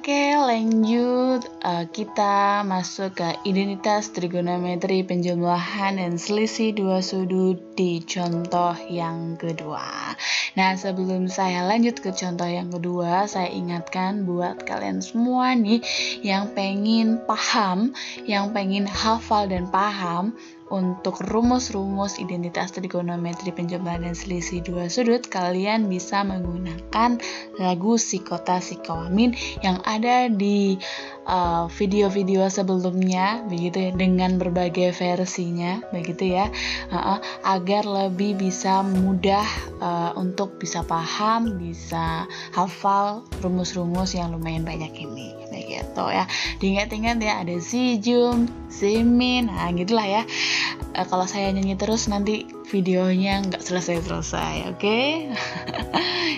Oke, lanjut kita masuk ke identitas trigonometri penjumlahan dan selisih dua sudut di contoh yang kedua. Nah, sebelum saya lanjut ke contoh yang kedua, saya ingatkan buat kalian semua nih yang pengen paham, yang pengen hafal dan paham untuk rumus-rumus identitas trigonometri penjumlahan dan selisih dua sudut, kalian bisa menggunakan lagu Sikota Sikawamin yang ada di video-video sebelumnya, begitu ya, dengan berbagai versinya, begitu ya, agar lebih bisa mudah untuk bisa paham, bisa hafal rumus-rumus yang lumayan banyak ini, begitu ya. Diingat-ingat ya, ada si Jum, si Min, nah gitulah ya. Kalau saya nyanyi terus nanti videonya nggak selesai-selesai, oke?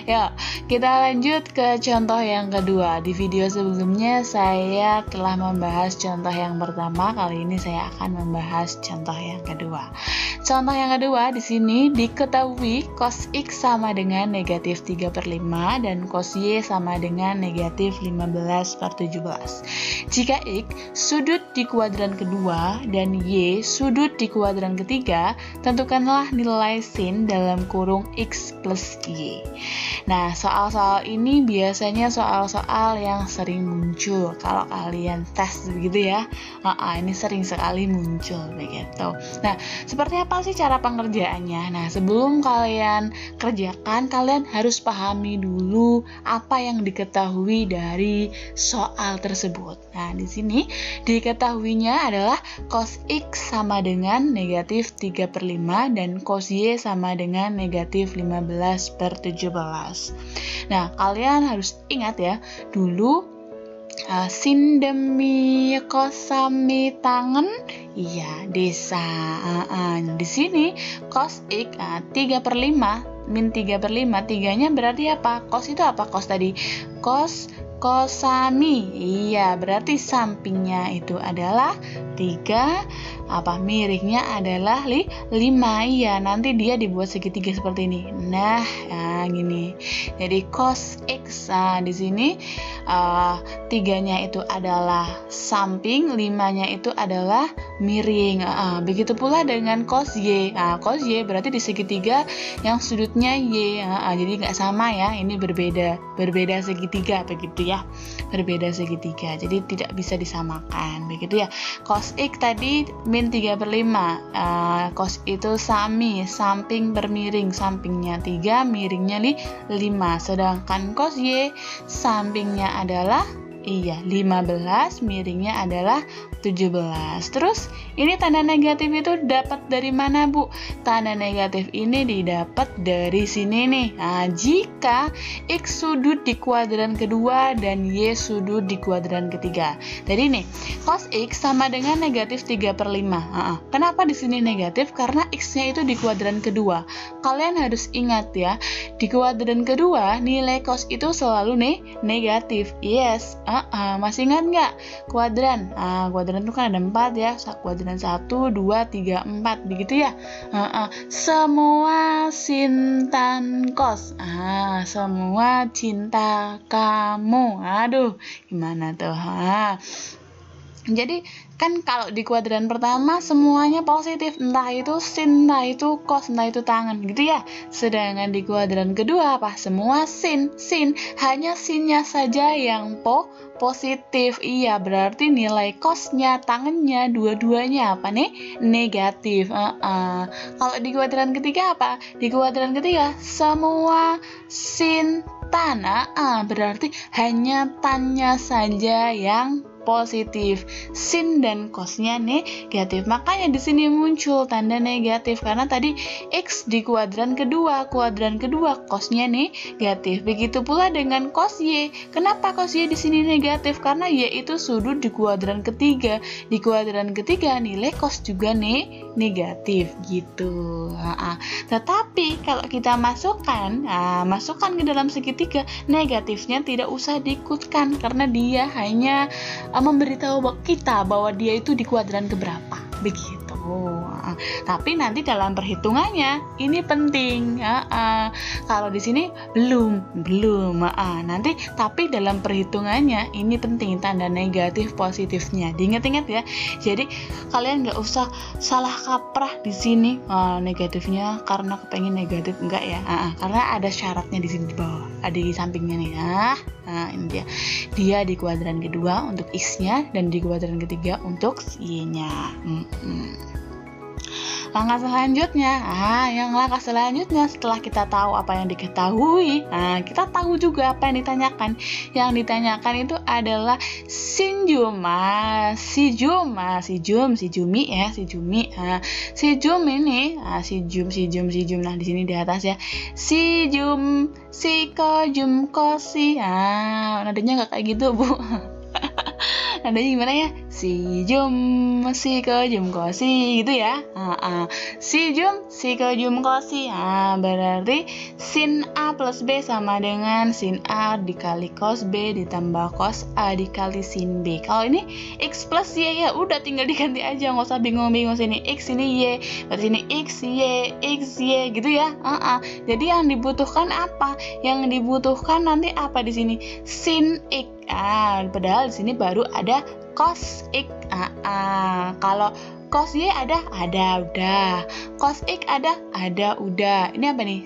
Ya, kita lanjut ke contoh yang kedua. Di video sebelumnya saya telah membahas contoh yang pertama, kali ini saya akan membahas contoh yang kedua. Contoh yang kedua, di sini diketahui cos X sama dengan negatif 3/5 dan cos Y sama dengan negatif 15/17. Jika X sudut di kuadran kedua dan Y sudut di kuadran ketiga, tentukanlah nilai sin dalam kurung X plus Y. Nah, soal-soal ini biasanya soal-soal yang sering muncul kalau kalian tes begitu ya. Ini sering sekali muncul begitu. Nah, seperti apa sih cara pengerjaannya? Nah, sebelum kalian kerjakan, kalian harus pahami dulu apa yang diketahui dari soal tersebut. Nah, di sini diketahuinya adalah cos X sama dengan negatif 3/5 dan cos Y sama dengan negatif 15/17. Nah, kalian harus ingat ya, dulu sin demi kos sami tangan, iya desa. Di sini cos X 3/5 min 3/5, tiganya berarti apa? Cos itu apa? Cos tadi kosami, iya berarti sampingnya itu adalah 3, miringnya adalah 5, iya nanti dia dibuat segitiga seperti ini. Nah, gini. Jadi cos X, di sini 3-nya itu adalah samping, 5-nya itu adalah miring. Begitu pula dengan cos Y. Cos Y berarti di segitiga yang sudutnya Y. Jadi nggak sama ya, ini berbeda segitiga begitu ya, berbeda segitiga. Jadi tidak bisa disamakan begitu ya. Cos X tadi min 3/5. Cos itu sami, samping bermiring, sampingnya 3, miringnya 5. Sedangkan cos Y sampingnya adalah 15, miringnya adalah 17. Terus ini tanda negatif itu dapat dari mana, Bu? Tanda negatif ini didapat dari sini nih. Nah, jika X sudut di kuadran kedua dan Y sudut di kuadran ketiga. Jadi nih, cos X sama dengan negatif 3/5. Kenapa di sini negatif? Karena X-nya itu di kuadran kedua. Kalian harus ingat ya, di kuadran kedua nilai cos itu selalu negatif. Yes. Masih ingat nggak kuadran? Kuadran itu kan ada 4 ya, kuadran 1, 2, 3, 4 begitu ya. Semua sin tan cos, semua cinta kamu. Aduh, gimana tuh? Jadi kan kalau di kuadran pertama semuanya positif, entah itu sin, entah itu cos, entah itu tangan gitu ya. Sedangkan di kuadran kedua apa? Semua sin, hanya sinnya saja yang positif. Iya, berarti nilai cosnya, tangannya, dua-duanya apa nih? Negatif. Kalau di kuadran ketiga apa? Di kuadran ketiga semua sin tan, berarti hanya tannya saja yang positif, sin dan cosnya negatif. Makanya di sini muncul tanda negatif karena tadi X di kuadran kedua cosnya negatif. Begitu pula dengan cos Y. Kenapa cos Y di sini negatif? Karena Y itu sudut di kuadran ketiga. Di kuadran ketiga nilai cos juga negatif gitu. Tetapi kalau kita masukkan ke dalam segitiga, negatifnya tidak usah diikutkan karena dia hanya memberitahu kita bahwa dia itu di kuadran keberapa begitu. Tapi nanti dalam perhitungannya ini penting. Kalau di sini belum. Nanti tapi dalam perhitungannya ini penting, tanda negatif positifnya. Diingat-ingat ya. Jadi kalian nggak usah salah kaprah di sini negatifnya karena kepengen negatif, enggak ya. Karena ada syaratnya di sini di bawah, ada di sampingnya nih ya. Ini dia di kuadran kedua untuk X-nya dan di kuadran ketiga untuk Y-nya. Langkah selanjutnya setelah kita tahu apa yang diketahui, kita tahu juga apa yang ditanyakan. Yang ditanyakan itu adalah si Jum. Nah, di sini di atas ya. Si Jum, si ko, jum, kosi. Nadanya nggak kayak gitu, Bu. Nadanya gimana ya? Si Jum, si ko, jum, kosi gitu ya. Si Jum, si ko, jum, kosi. Berarti sin A plus B sama dengan sin A dikali cos B ditambah cos A dikali sin B. Kalau ini X plus Y ya udah tinggal diganti aja, nggak usah bingung-bingung sini X ini Y, berarti ini X Y gitu ya. Jadi yang dibutuhkan apa? Yang dibutuhkan nanti apa di sini? Sin X. Padahal di sini baru ada cos X. Kalau cos Y ada udah. Cos X ada udah. Ini apa nih?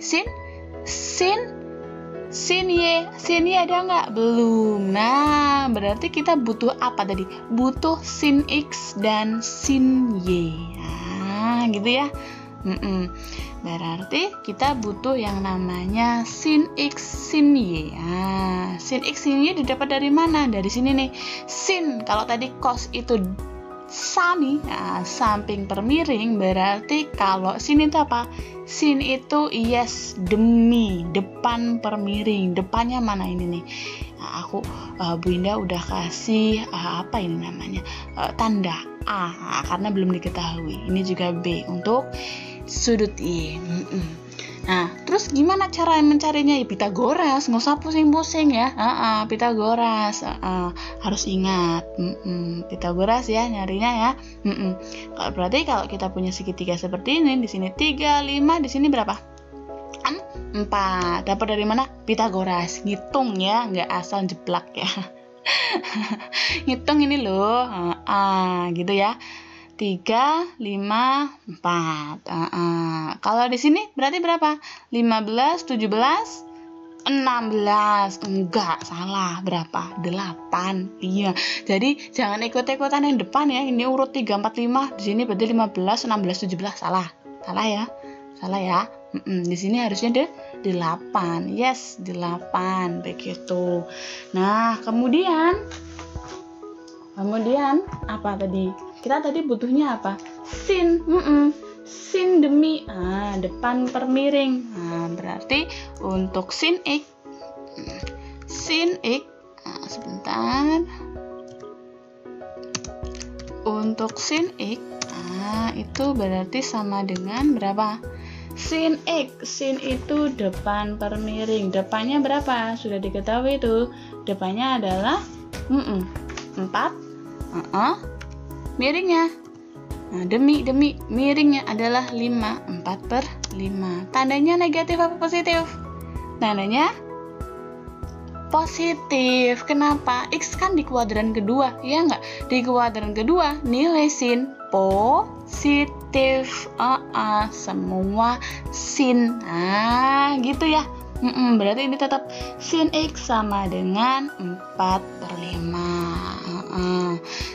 Sin Y ada nggak? Belum. Nah, berarti kita butuh apa tadi? Butuh sin X dan sin Y. Gitu ya. Berarti kita butuh yang namanya sin X, sin Y. Sin X, sin Y didapat dari mana? Dari sini nih. Sin, kalau tadi cos itu sami, samping per miring, berarti kalau sin itu apa? Sin itu yes, demi, depan per miring. Depannya mana ini nih? Bu Indah udah kasih apa ini namanya? Tanda A, karena belum diketahui. Ini juga B untuk sudut Y. Nah, terus gimana cara mencarinya? Ya Pitagoras, nggak usah pusing-pusing ya. Pitagoras harus ingat. Pitagoras ya nyarinya ya. Berarti kalau kita punya segitiga seperti ini, di sini 3, 5, di sini berapa? 4. Dapat dari mana? Pitagoras. Ngitung ya, nggak asal jeplak ya. Ngitung ini loh. Gitu ya. 3, 5, 4. Kalau di sini berarti berapa? 15, 17, 16. Enggak, salah. Berapa? 8. Iya. Jadi jangan ikut-ikutan yang depan ya. Ini urut 3, 4, 5. Di sini berarti 15, 16, 17. Salah ya. Di sini harusnya 8. Yes, 8. Begitu. Nah, kemudian apa tadi? Kita tadi butuhnya apa? Sin. Sin demi depan per miring. Berarti untuk sin X sebentar. Untuk sin X itu berarti sama dengan berapa? Sin X. Sin itu depan per miring. Depannya berapa? Sudah diketahui itu. Depannya adalah 4. Miringnya demi miringnya adalah 5. 4/5. Tandanya negatif apa positif? Tandanya positif. Kenapa? X kan di kuadran kedua, ya enggak? Di kuadran kedua nilai sin positif. Semua sin. Gitu ya. Berarti ini tetap sin X sama dengan 4/5.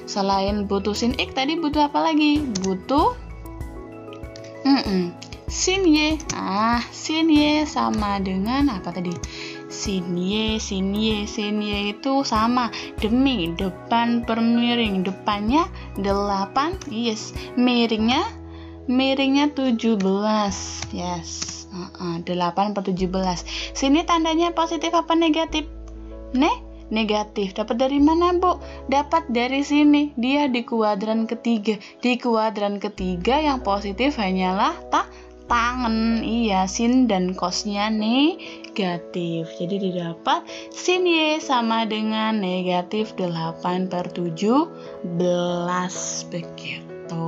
Selain butuh sin X, tadi butuh apa lagi? Butuh sin Y. Sin Y sama dengan apa tadi? Sin Y itu sama demi depan per miring. Depannya 8, yes. Miringnya 17, yes. 8/17. Sini tandanya positif apa negatif? Negatif. Dapat dari mana, Bu? Dapat dari sini. Dia di kuadran ketiga. Di kuadran ketiga yang positif hanyalah tangen. Iya, sin dan cosnya negatif. Jadi didapat sin Y sama dengan negatif 8/17. Begitu.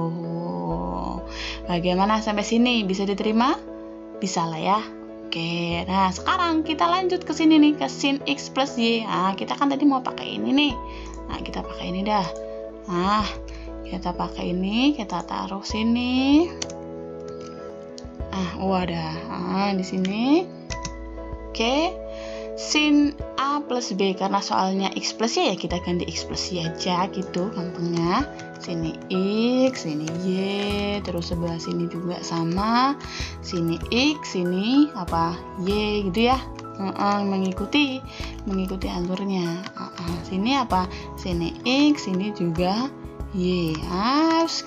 Bagaimana sampai sini? Bisa diterima? Bisa lah ya. Oke, nah sekarang kita lanjut ke sini nih, ke sin X plus Y. Nah, kita kan tadi mau pakai ini nih. Nah, kita pakai ini dah. Nah, kita pakai ini, kita taruh sini. Wadah. Nah, di sini. Oke. Sin A plus B, karena soalnya X plus Y ya kita ganti X plus Y aja gitu gampangnya. Sini X, sini Y, terus sebelah sini juga sama. Sini X, sini apa? Y gitu ya. Mengikuti alurnya. Sini apa? Sini X, sini juga Y.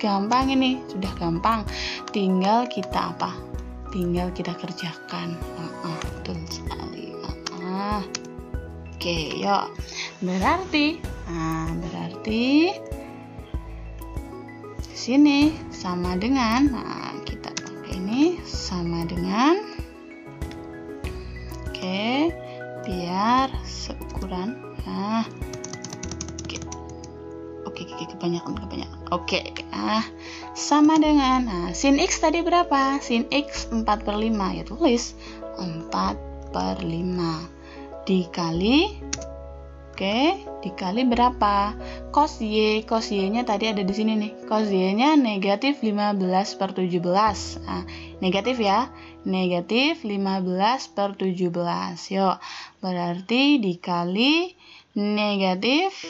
Gampang ini, sudah gampang. Tinggal kita apa? Tinggal kita kerjakan. Betul sekali. Oke, yuk. Berarti di sini sama dengan, kita pakai ini sama dengan, oke, biar seukuran. Oke, kebanyakan. Oke, sama dengan, sin X tadi berapa? Sin X 4/5, ya tulis 4/5 dikali, dikali berapa? Cos Y-nya tadi ada di sini nih. Cos Y-nya negatif 15/17. Negatif ya. Negatif 15/17. Yuk, berarti dikali negatif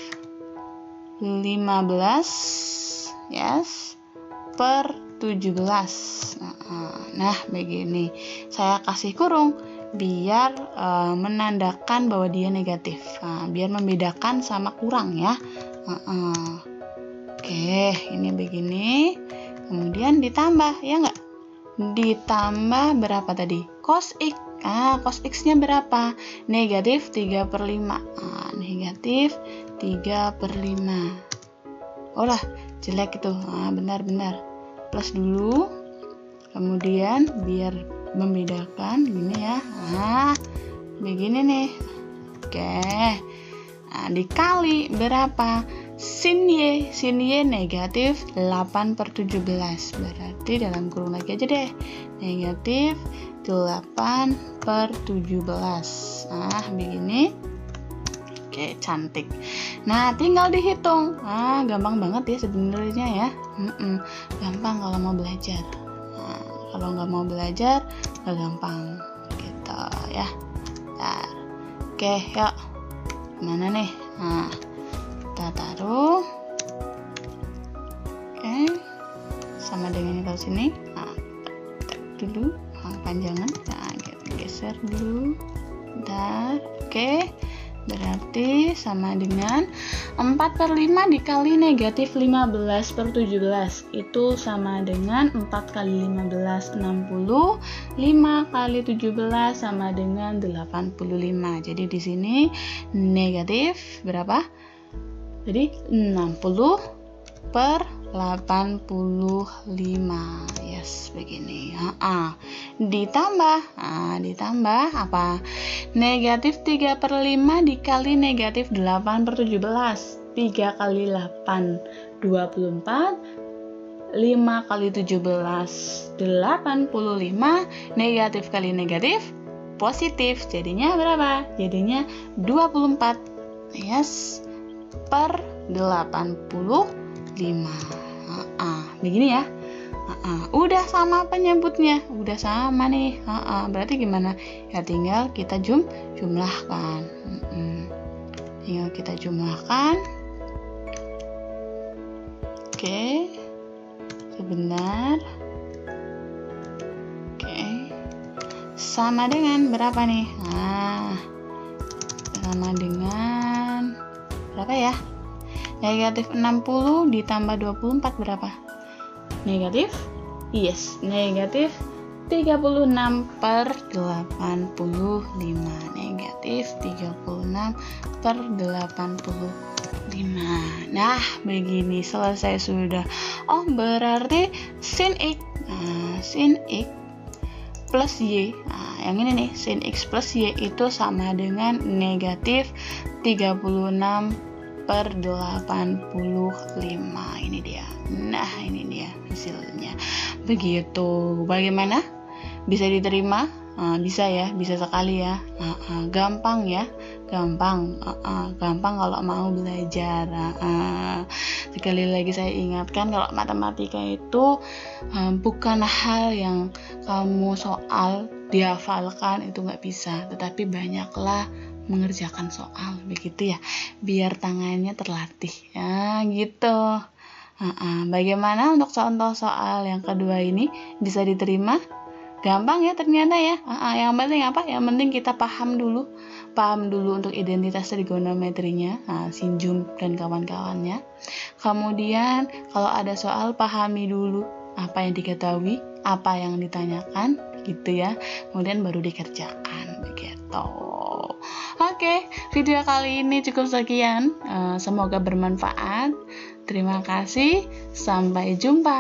15 per 17. Nah, begini. Saya kasih kurung biar menandakan bahwa dia negatif. Biar membedakan sama kurang ya. Oke, ini begini. Kemudian ditambah, ya enggak? Ditambah berapa tadi? Cos X. Cos X-nya berapa? Negatif 3/5. Negatif 3/5. Oh lah, jelek itu. Benar. Plus dulu. Kemudian biar membedakan gini ya. Begini nih. Oke. Dikali berapa? Sin Y negatif 8/17. Berarti dalam kurung lagi aja deh. Negatif 8/17. Begini. Oke, cantik. Nah, tinggal dihitung. Gampang banget ya sebenarnya ya. Gampang kalau mau belajar. Kalau nggak mau belajar, nggak gampang gitu ya. Oke, yuk. Mana nih? Kita taruh. Oke, sama dengan yang taruh sini. Dulu, panjangan. Kita geser dulu. Bentar. Oke. Berarti sama dengan 4/5 dikali negatif 15/17. Itu sama dengan 4 kali 15, 60. 5 kali 17 sama dengan 85. Jadi di sini negatif berapa? Jadi 60/85. Yes, begini. Ditambah apa? Negatif 3/5 dikali negatif 8/17. 3 kali 8 24. 5 kali 17 85. Negatif kali negatif positif. Jadinya berapa? Jadinya 24. Yes, per 85. Begini ya. Udah sama penyebutnya, udah sama nih. Berarti gimana? Ya tinggal kita jumlahkan. Tinggal kita jumlahkan. Oke. Sebentar. Oke. Sama dengan berapa nih? Sama dengan berapa ya? Negatif 60 ditambah 24 berapa? Negatif? Yes, negatif 36/85. Negatif 36/85. Nah, begini selesai sudah. Oh, berarti sin X. Sin X plus Y. Yang ini nih, sin X plus Y itu sama dengan negatif 36/85. Ini dia. Nah, ini dia. hasilnya. Begitu. Bagaimana? Bisa diterima? Bisa ya, bisa sekali ya. Gampang ya, gampang kalau mau belajar. Sekali lagi saya ingatkan, kalau matematika itu bukan hal yang kamu soal dihafalkan, itu nggak bisa, tetapi banyaklah mengerjakan soal, begitu ya, biar tangannya terlatih ya, gitu. Bagaimana untuk contoh soal yang kedua ini? Bisa diterima? Gampang ya ternyata ya. Yang penting apa? Yang penting kita paham dulu untuk identitas trigonometrinya, sinjum dan kawan-kawannya. Kemudian kalau ada soal, pahami dulu apa yang diketahui, apa yang ditanyakan, gitu ya. Kemudian baru dikerjakan, begitu. Oke, video kali ini cukup sekian. Semoga bermanfaat. Terima kasih. Sampai jumpa.